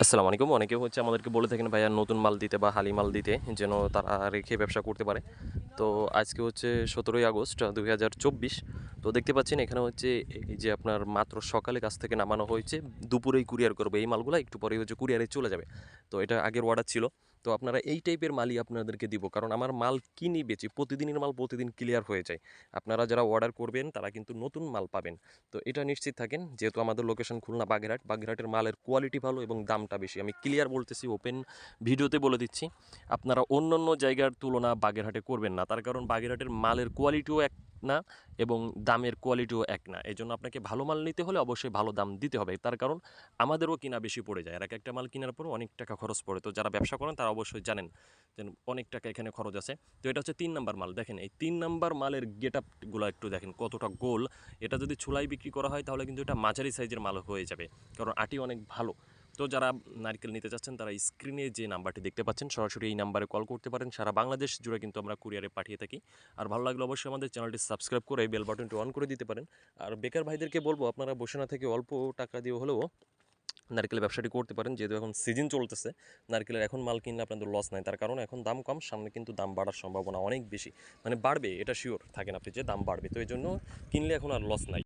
আসসালামু আলাইকুম। অনেকে হচ্ছে আমাদেরকে বলে থাকেন ভাইয়া নতুন মাল দিতে বা হালি মাল দিতে যেন তারা রেখে ব্যবসা করতে পারে। তো আজকে হচ্ছে ১৭ই আগস্ট ২০২৪। তো দেখতে পাচ্ছেন এখানে হচ্ছে এই যে আপনার মাত্র সকালে কাজ থেকে নামানো হয়েছে। দুপুরেই কুরিয়ার করবে এই মালগুলা একটু পরেই হচ্ছে কুরিয়ারে চলে যাবে। তো এটা আগের অর্ডার ছিল। তো আপনারা এই টাইপের মালই আপনাদেরকে দিব। কারণ আমার মাল কিনি বেচি। প্রতিদিনের মাল প্রতিদিন ক্লিয়ার হয়ে যায়। আপনারা যারা অর্ডার করবেন তারা কিন্তু নতুন মাল পাবেন। তো এটা নিশ্চিত থাকেন যেহেতু আমাদের লোকেশন খুলনা বাগেরহাট, বাগেরহাটের মালের কোয়ালিটি ভালো এবং দামটা বেশি। আমি ক্লিয়ার বলতেছি, ওপেন ভিডিওতে বলে দিচ্ছি। আপনারা অন্যান্য জায়গার তুলনা বাগেরহাটে করবেন না, তার কারণ বাগেরহাটের মালের কোয়ালিটিও এক না এবং দামের কোয়ালিটিও এক না। এই জন্য আপনাকে ভালো মাল নিতে হলে অবশ্যই ভালো দাম দিতে হবে, তার কারণ আমাদেরও কিনা বেশি পড়ে যায় আর এক একটা মাল কেনার পর অনেক টাকা খরচ পড়ে। তো যারা ব্যবসা করেন তারা অবশ্যই জানেন যে অনেক টাকা এখানে খরচ আছে। তো এটা হচ্ছে ৩ নাম্বার মাল। দেখেন এই ৩ নাম্বার মালের গেট আপগুলো একটু দেখেন কতটা গোল। এটা যদি ছুলাই বিক্রি করা হয় তাহলে কিন্তু এটা মাঝারি সাইজের মাল হয়ে যাবে, কারণ আটি অনেক ভালো। তো যারা নারকেল নিতে চাচ্ছেন তারা স্ক্রিনে যে নাম্বারটি দেখতে পাচ্ছেন সরাসরি এই নাম্বারে কল করতে পারেন। সারা বাংলাদেশ জুড়ে কিন্তু আমরা কুরিয়ারে পাঠিয়ে থাকি। আর ভালো লাগলে অবশ্যই আমাদের চ্যানেলটি সাবস্ক্রাইব করে বেল বাটনটি অন করে দিতে পারেন। আর বেকার ভাইদেরকে বলবো আপনারা বসে না থেকে অল্প টাকা দিয়ে হলেও নারকেলের ব্যবসাটি করতে পারেন, যেহেতু এখন সিজন চলতেছে। নারকেলের এখন মাল কিনলে আপনাদের লস নাই, তার কারণ এখন দাম কম, সামনে কিন্তু দাম বাড়ার সম্ভাবনা অনেক বেশি। মানে বাড়বে, এটা শিওর থাকেন আপনি যে দাম বাড়বে। তো এই জন্য কিনলে এখন আর লস নাই।